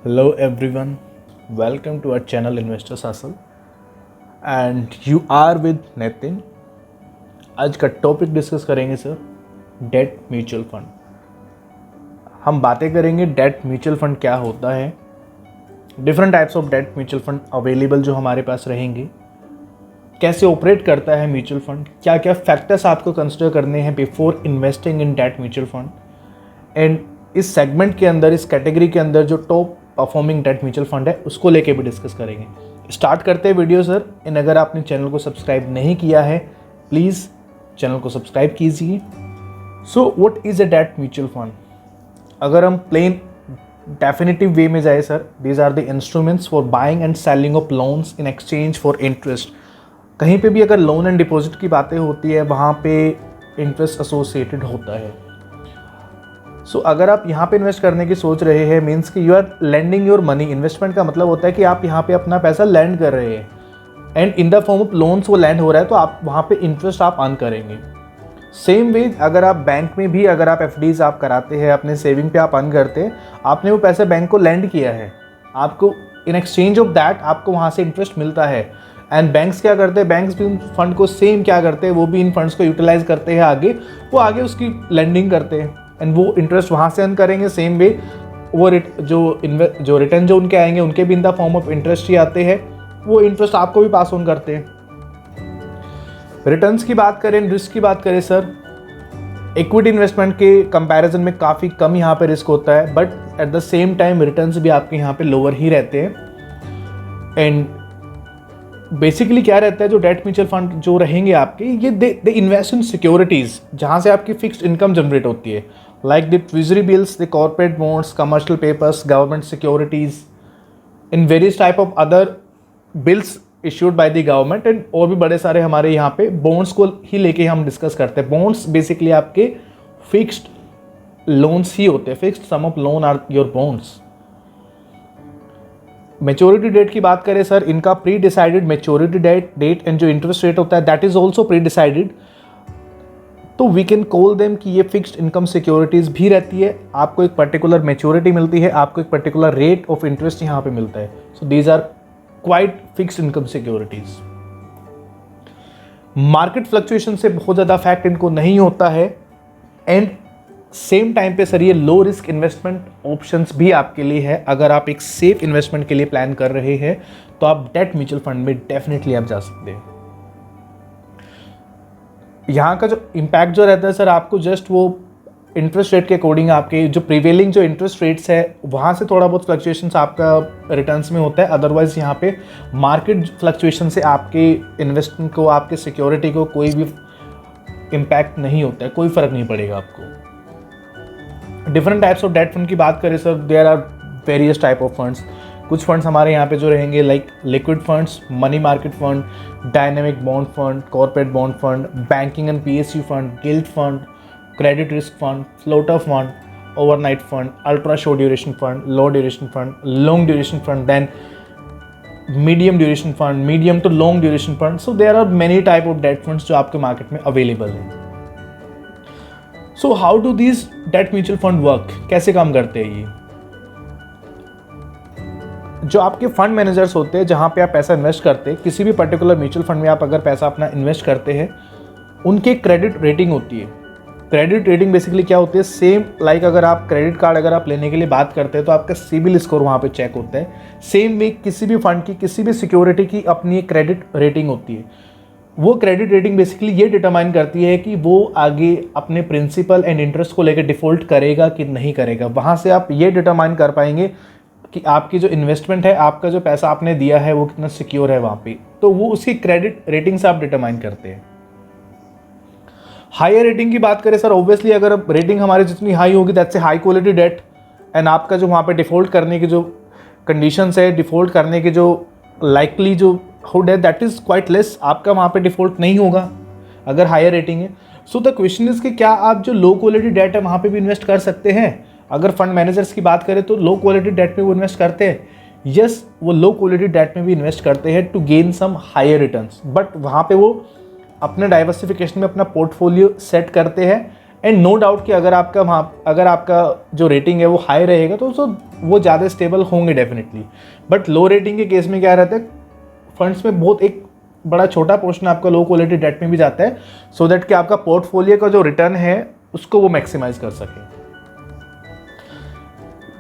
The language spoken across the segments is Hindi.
Hello everyone, welcome to our channel Investors Hustle and you are with Nitin। आज का टॉपिक डिस्कस करेंगे सर डेट म्यूचुअल फंड। हम बातें करेंगे डेट म्यूचुअल फंड क्या होता है, different types of date mutual fund available जो हमारे पास रहेंगे, कैसे ऑपरेट करता है म्यूचुअल फंड, क्या क्या फैक्टर्स आपको कंसिडर करने हैं before investing in date mutual fund. And इस सेगमेंट के अंदर, इस कैटेगरी के अंदर जो top performing date mutual fund है उसको लेके भी डिस्कस करेंगे। स्टार्ट करते हैं वीडियो सर। इन अगर आपने चैनल को सब्सक्राइब नहीं किया है प्लीज़ चैनल को सब्सक्राइब कीजिए। So what is a debt mutual fund? अगर हम प्लेन डेफिनेटिव वे में जाए sir, these are the instruments for buying and selling of loans in exchange for interest. कहीं पे भी अगर लोन एंड डिपॉजिट की बातें होती है वहाँ पे इंटरेस्ट एसोसिएटेड होता है। सो अगर आप यहाँ पे इन्वेस्ट करने की सोच रहे हैं मीन्स कि you are lending your money. Investment का मतलब होता है कि आप यहाँ पे अपना पैसा लैंड कर रहे हैं and in the form of loans वो लैंड हो रहा है, तो आप वहाँ पे इंटरेस्ट आप अर्न करेंगे। सेम वे अगर आप बैंक में भी अगर आप एफडीज आप कराते हैं, अपने सेविंग पे आप अर्न करते हैं, आपने वो पैसे बैंक को लैंड किया है, आपको इन एक्सचेंज ऑफ दैट आपको वहाँ से इंटरेस्ट मिलता है। एंड बैंक्स क्या करते हैं, बैंक्स भी उन फंड को सेम क्या करते हैं, वो भी इन फंड्स को यूटिलाइज करते हैं, आगे वो आगे उसकी लैंडिंग करते हैं एंड वो इंटरेस्ट वहाँ से अर्न करेंगे। सेम वे वो जो रिटर्न जो उनके आएंगे उनके भी in the form of interest ही आते हैं, वो इंटरेस्ट आपको भी पास ऑन करते हैं। रिटर्न्स की बात करें, रिस्क की बात करें सर, इक्विटी इन्वेस्टमेंट के कंपैरिजन में काफ़ी कम यहाँ पे रिस्क होता है, but at the same time returns भी आपके यहाँ पे लोअर ही रहते हैं। एंड बेसिकली क्या रहता है, जो डेट म्यूचुअल फंड जो रहेंगे आपके, ये दे इन्वेस्ट इन सिक्योरिटीज़ जहाँ से आपकी फिक्स्ड इनकम जनरेट होती है, like the treasury bills, the corporate bonds, commercial papers, government securities, in various type of other bills issued by the government. And और भी बड़े सारे हमारे यहाँ पे बॉन्ड्स को ही लेके हम डिस्कस करते हैं। बॉन्ड्स बेसिकली आपके फिक्स्ड लोन्स ही होते हैं, fixed sum of loan are your bonds. Maturity date की बात करें सर, इनका pre decided maturity date and जो इंटरेस्ट रेट होता है that is also pre decided, तो वी कैन कॉल देम कि ये फिक्स्ड इनकम सिक्योरिटीज़ भी रहती है। आपको एक पर्टिकुलर मेच्योरिटी मिलती है, आपको एक पर्टिकुलर रेट ऑफ इंटरेस्ट यहाँ पे मिलता है। So these are quite fixed income securities. Market fluctuation से बहुत ज़्यादा इफेक्ट इनको नहीं होता है एंड सेम टाइम पे सर ये लो रिस्क इन्वेस्टमेंट ऑप्शंस भी आपके लिए है। अगर आप एक सेफ इन्वेस्टमेंट के लिए प्लान कर रहे हैं तो आप डेट म्यूचुअल फंड में डेफिनेटली आप जा सकते हैं। यहाँ का जो इम्पैक्ट जो रहता है सर, आपको जस्ट वो इंटरेस्ट रेट के अकॉर्डिंग आपके जो प्रिवेलिंग जो इंटरेस्ट रेट्स है वहाँ से थोड़ा बहुत फ्लक्चुएशंस आपका रिटर्न्स में होता है। अदरवाइज यहाँ पे मार्केट फ्लक्चुएशन से आपके इन्वेस्टमेंट को, आपके सिक्योरिटी को कोई भी इम्पैक्ट नहीं होता है, कोई फ़र्क नहीं पड़ेगा आपको। Different types of debt fund की बात करें sir, there are various type of funds. कुछ फंड्स हमारे यहाँ पे जो रहेंगे like liquid funds, money market fund, dynamic bond fund, corporate bond fund, banking and PSU fund, gilt fund, credit risk fund, floater fund, overnight fund, ultra short duration fund, low duration fund, long duration fund, then medium duration fund, medium to long duration fund. So there are many type of debt funds जो आपके मार्केट में अवेलेबल है। So how do this debt mutual fund work, कैसे काम करते हैं ये? जो आपके फंड मैनेजर्स होते हैं जहाँ पे आप पैसा इन्वेस्ट करते हैं, किसी भी पर्टिकुलर म्यूचुअल फंड में आप अगर पैसा अपना इन्वेस्ट करते हैं, उनकी क्रेडिट रेटिंग होती है। क्रेडिट रेटिंग बेसिकली क्या होती है, सेम लाइक अगर आप क्रेडिट कार्ड अगर आप लेने के लिए बात करते हैं तो आपका सिबिल स्कोर वहाँ पे चेक होता है। सेम वे किसी भी फंड की, किसी भी सिक्योरिटी की अपनी एक क्रेडिट रेटिंग होती है। वो क्रेडिट रेटिंग बेसिकली ये डिटरमाइन करती है कि वो आगे अपने प्रिंसिपल एंड इंटरेस्ट को लेकर डिफ़ॉल्ट करेगा कि नहीं करेगा। वहाँ से आप ये डिटरमाइन कर पाएंगे कि आपकी जो इन्वेस्टमेंट है, आपका जो पैसा आपने दिया है वो कितना सिक्योर है वहाँ पे, तो वो उसकी क्रेडिट रेटिंग से आप डिटरमाइन करते हैं। हायर रेटिंग की बात करें सर, ऑब्वियसली अगर रेटिंग हमारी जितनी हाई होगी that's a high quality debt and आपका जो वहाँ पे डिफ़ॉल्ट करने की जो कंडीशंस है, डिफ़ॉल्ट करने की जो लाइकली जो हुड है दैट इज़ क्वाइट लेस, आपका वहाँ पे डिफ़ॉल्ट नहीं होगा अगर हायर रेटिंग है। सो द क्वेश्चन इज़ कि क्या आप जो लो क्वालिटी डेट है वहाँ पे भी इन्वेस्ट कर सकते हैं? अगर फंड मैनेजर्स की बात करें तो लो क्वालिटी डेट में वो इन्वेस्ट करते हैं, यस वो लो क्वालिटी डेट में भी इन्वेस्ट करते हैं to gain some higher returns, but वहाँ पे वो अपने डाइवर्सिफिकेशन में अपना पोर्टफोलियो सेट करते हैं एंड नो डाउट कि अगर आपका जो रेटिंग है वो हाई रहेगा तो वो ज़्यादा स्टेबल होंगे डेफिनेटली। बट लो रेटिंग के केस में क्या रहता है, फंड्स में बहुत एक बड़ा छोटा पोर्शन आपका लो क्वालिटी डेट में भी जाता है, सो दैट कि आपका पोर्टफोलियो का जो रिटर्न है उसको वो मैक्सिमाइज कर सके।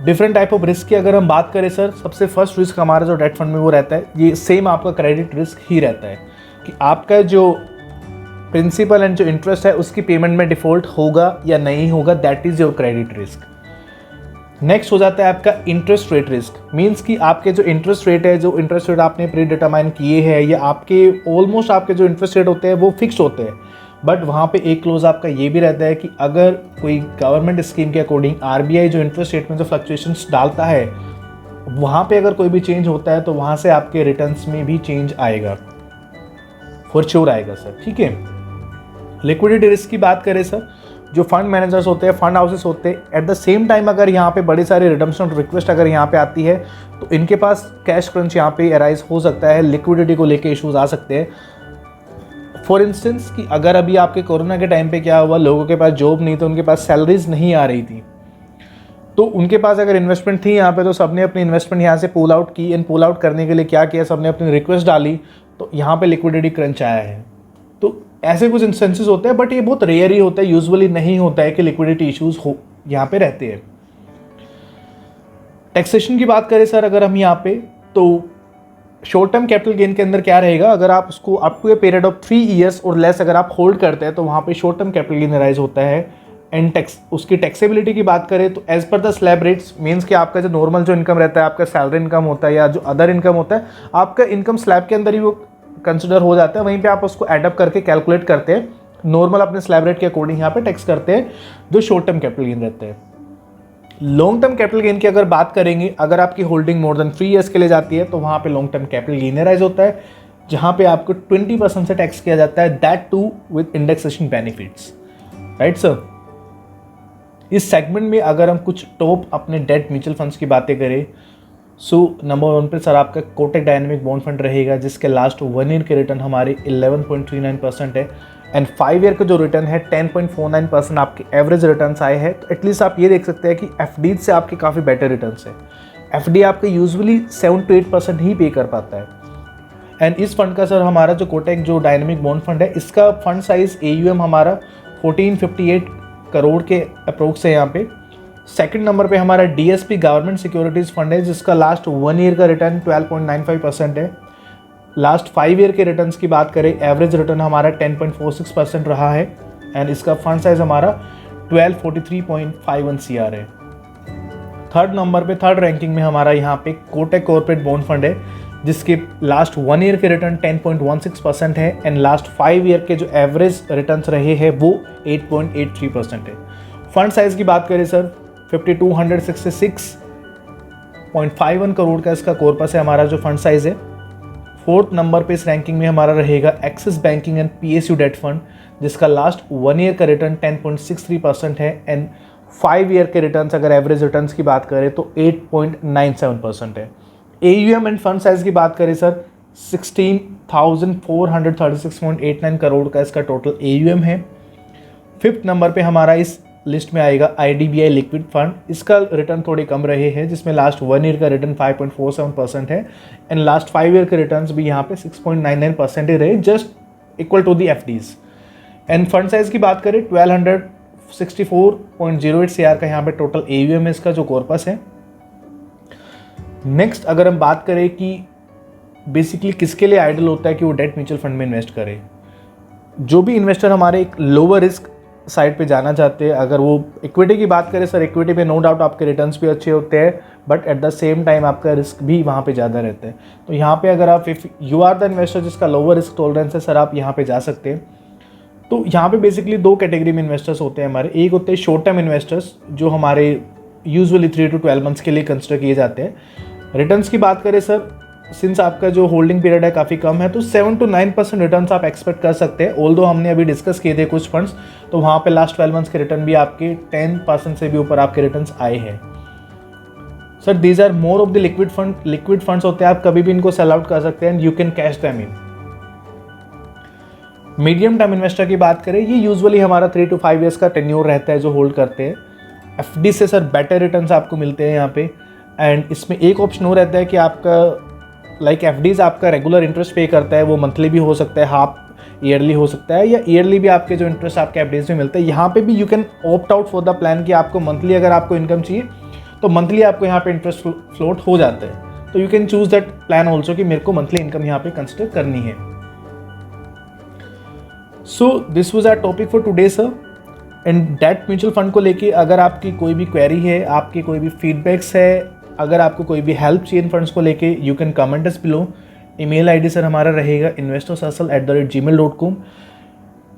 डिफरेंट टाइप ऑफ रिस्क की अगर हम बात करें सर, सबसे फर्स्ट रिस्क हमारा जो डेट फंड में वो रहता है, ये सेम आपका क्रेडिट रिस्क ही रहता है कि आपका जो प्रिंसिपल एंड जो इंटरेस्ट है उसकी पेमेंट में डिफॉल्ट होगा या नहीं होगा, that is your credit risk. Next हो जाता है आपका इंटरेस्ट रेट रिस्क, मींस कि आपके जो इंटरेस्ट रेट है, जो इंटरेस्ट रेट आपने प्री डिटरमाइन किए हैं या आपके ऑलमोस्ट आपके जो इंटरेस्ट रेट होते हैं वो फिक्स होते हैं, बट वहाँ पे एक क्लोज आपका ये भी रहता है कि अगर कोई गवर्नमेंट स्कीम के अकॉर्डिंग आरबीआई जो इंटरेस्ट रेट में जो फ्लक्चुएशंस डालता है वहाँ पे अगर कोई भी चेंज होता है तो वहाँ से आपके रिटर्न्स में भी चेंज आएगा, फॉर श्योर आएगा सर। ठीक है, लिक्विडिटी रिस्क की बात करें सर, जो फंड मैनेजर्स होते हैं, फंड हाउसेस होते हैं, एट द सेम टाइम अगर यहाँ पे बड़ी सारी रिडम्पशन रिक्वेस्ट अगर यहाँ पे आती है तो इनके पास कैश क्रंच यहाँ पे अराइज हो सकता है, लिक्विडिटी को लेके इश्यूज आ सकते हैं। फॉर इंस्टेंस कि अगर अभी आपके कोरोना के टाइम पे क्या हुआ, लोगों के पास जॉब नहीं थी, उनके पास सैलरीज नहीं आ रही थी, तो उनके पास अगर इन्वेस्टमेंट थी यहाँ पे तो सबने अपनी इन्वेस्टमेंट यहाँ से पुल आउट की, एंड पुल आउट करने के लिए क्या किया, सबने अपनी रिक्वेस्ट डाली, तो यहाँ पे लिक्विडिटी क्रंच आया है। तो ऐसे कुछ इंस्टेंसेस होते हैं, बट ये बहुत रेयर ही होता है, यूजुअली नहीं होता है कि लिक्विडिटी इश्यूज हो यहाँ पे रहते हैं। टैक्सेशन की बात करें सर अगर हम यहाँ पे, तो शॉर्ट टर्म कैपिटल गेन के अंदर क्या रहेगा, अगर आप उसको up to a period of 3 years और लेस अगर आप होल्ड करते हैं तो वहाँ पे short term capital gain rise होता है। एंड टैक्स उसकी टैक्सेबिलिटी की बात करें तो as per the slab rates, means कि आपका जो नॉर्मल जो इनकम रहता है, आपका सैलरी इनकम होता है या जो अदर इनकम होता है, आपका इनकम स्लैब के अंदर ही वो कंसिडर हो जाता है, वहीं पे आप उसको एडअप करके कैलकुलेट करते हैं, नॉर्मल अपने स्लैब रेट के अकॉर्डिंग यहाँ पे टैक्स करते हैं जो शॉर्ट टर्म कैपिटल गेन रहते हैं। लॉन्ग टर्म कैपिटल गेन की अगर बात करेंगे, अगर आपकी होल्डिंग मोर देन 3 ईयर्स के लिए जाती है तो वहाँ पे long term capital gain rise होता है, जहाँ पे आपको 20% से टैक्स किया जाता है, that too with indexation benefits. Right sir, इस सेगमेंट में अगर हम कुछ टॉप अपने डेट म्यूचुअल फंड्स की बातें करें, सो नंबर 1 पे सर आपका कोटक डायनेमिक बॉन्ड फंड रहेगा, जिसके लास्ट 1 ईयर के रिटर्न हमारे 11.39% है, एंड 5 ईयर का जो रिटर्न है 10.49% आपके एवरेज रिटर्न्स आए हैं। तो एटलीस्ट आप ये देख सकते हैं कि एफडी से आपके काफ़ी बेटर रिटर्न्स है। एफडी आपके यूजुअली 7 to 8% ही पे कर पाता है। एंड इस फंड का सर हमारा जो कोटक जो डायनेमिक बॉन्ड फंड है, इसका फंड साइज AUM हमारा 1458 करोड़ के अप्रोक्स है यहाँ पे। सेकंड नंबर पे हमारा DSP गवर्नमेंट सिक्योरिटीज़ फंड है, जिसका लास्ट 1 ईयर का रिटर्न 12.95% है। लास्ट 5 ईयर के रिटर्न्स की बात करें, एवरेज रिटर्न हमारा 10.46% रहा है, एंड इसका फंड साइज हमारा 1243.51 CR है। थर्ड नंबर पे, थर्ड रैंकिंग में हमारा यहाँ पे कोटक कॉर्पोरेट बॉन्ड फंड है, जिसके लास्ट 1 ईयर के रिटर्न 10.16% है, एंड लास्ट 5 ईयर के जो एवरेज रिटर्न्स रहे हैं वो 8.83% है। फंड साइज की बात करें सर, 5266.51 करोड़ का इसका कॉर्पस है हमारा जो फंड साइज है। फोर्थ नंबर पे इस रैंकिंग में हमारा रहेगा Axis banking and PSU debt fund, जिसका लास्ट 1 ईयर का रिटर्न 10.63% है, एंड 5 ईयर के रिटर्न्स अगर एवरेज रिटर्न्स की बात करें तो 8.97% है। AUM एंड फंड साइज की बात करें सर, 16,436.89 करोड़ का इसका टोटल AUM है। फिफ्थ नंबर पे हमारा इस लिस्ट में आएगा IDBI लिक्विड फंड, इसका रिटर्न थोड़े कम रहे हैं, जिसमें लास्ट 1 ईयर का रिटर्न 5.47% है, एंड लास्ट 5 ईयर के रिटर्न्स भी यहाँ पे 6.99% ही रहे, just equal to the FDs। And fund size की बात करें 1264.08 CR का यहाँ पे टोटल AUM है इसका जो कॉर्पस है। नेक्स्ट अगर हम बात करें कि बेसिकली किसके लिए आइडल होता है कि वो डेट म्यूचुअल फंड में इन्वेस्ट करे, जो भी इन्वेस्टर हमारे एक लोअर रिस्क साइड पे जाना चाहते हैं। अगर वो इक्विटी की बात करें सर, इक्विटी पे नो डाउट आपके रिटर्न्स भी अच्छे होते हैं, but at the same time आपका रिस्क भी वहाँ पे ज़्यादा रहता है। तो यहाँ पे अगर आप if you are the investor जिसका लोअर रिस्क टॉलरेंस है सर, आप यहाँ पे जा सकते हैं। तो यहाँ पे बेसिकली 2 कैटेगरी में इन्वेस्टर्स होते हैं हमारे। एक होते हैं शॉर्ट टर्म इन्वेस्टर्स, जो हमारे यूजुअली 3 to 12 मंथ्स के लिए कंसिडर किए जाते हैं। रिटर्न्स की बात करें सर, सिंस आपका जो होल्डिंग पीरियड है काफ़ी कम है, तो 7 to 9% रिटर्न्स आप एक्सपेक्ट कर सकते हैं। ऑल्दो हमने अभी डिस्कस किए थे कुछ फंड्स, तो वहाँ पे लास्ट 12 मंथ्स के रिटर्न भी आपके 10% से भी ऊपर आपके रिटर्न्स आए हैं। Sir these are more of the liquid funds होते हैं, आप कभी भी इनको सेल आउट कर सकते हैं and you can cash them in. Medium term investor की बात करें, ये यूजुअली हमारा 3 to 5 ईयर्स का टेन्योर रहता है जो होल्ड करते हैं। एफडी से सर बेटर रिटर्न्स आपको मिलते हैं यहाँ पे। एंड इसमें एक ऑप्शन और रहता है कि आपका लाइक एफडीज आपका रेगुलर इंटरेस्ट पे करता है, वो मंथली भी हो सकता है, हाफ ईयरली हो सकता है, या ईयरली भी आपके जो इंटरेस्ट आपके एफडीज में मिलते हैं। यहाँ पे भी you can opt out for the plan कि आपको मंथली अगर आपको इनकम चाहिए तो मंथली आपको यहाँ पे इंटरेस्ट फ्लोट हो जाता है। तो you can choose that plan also कि मेरे को मंथली इनकम यहाँ पे कंसिडर करनी है। So this was our topic for today sir. And date mutual fund को लेके अगर आपकी कोई भी क्वेरी है, आपकी कोई भी फीडबैक्स है, अगर आपको कोई भी हेल्प चाहिए इन फंड्स को लेके, you can comment us below. Email ID sir हमारा रहेगा investorshustle@gmail.com।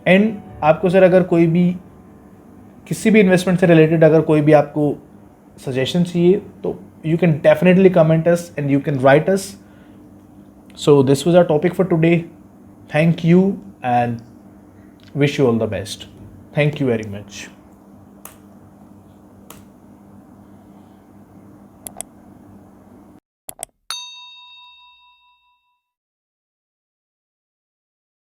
एंड आपको सर अगर कोई भी किसी भी इन्वेस्टमेंट से रिलेटेड अगर कोई भी आपको सजेशन चाहिए तो you can definitely comment us and you can write us. So this was our topic for today. Thank you and wish you all the best. Thank you very much.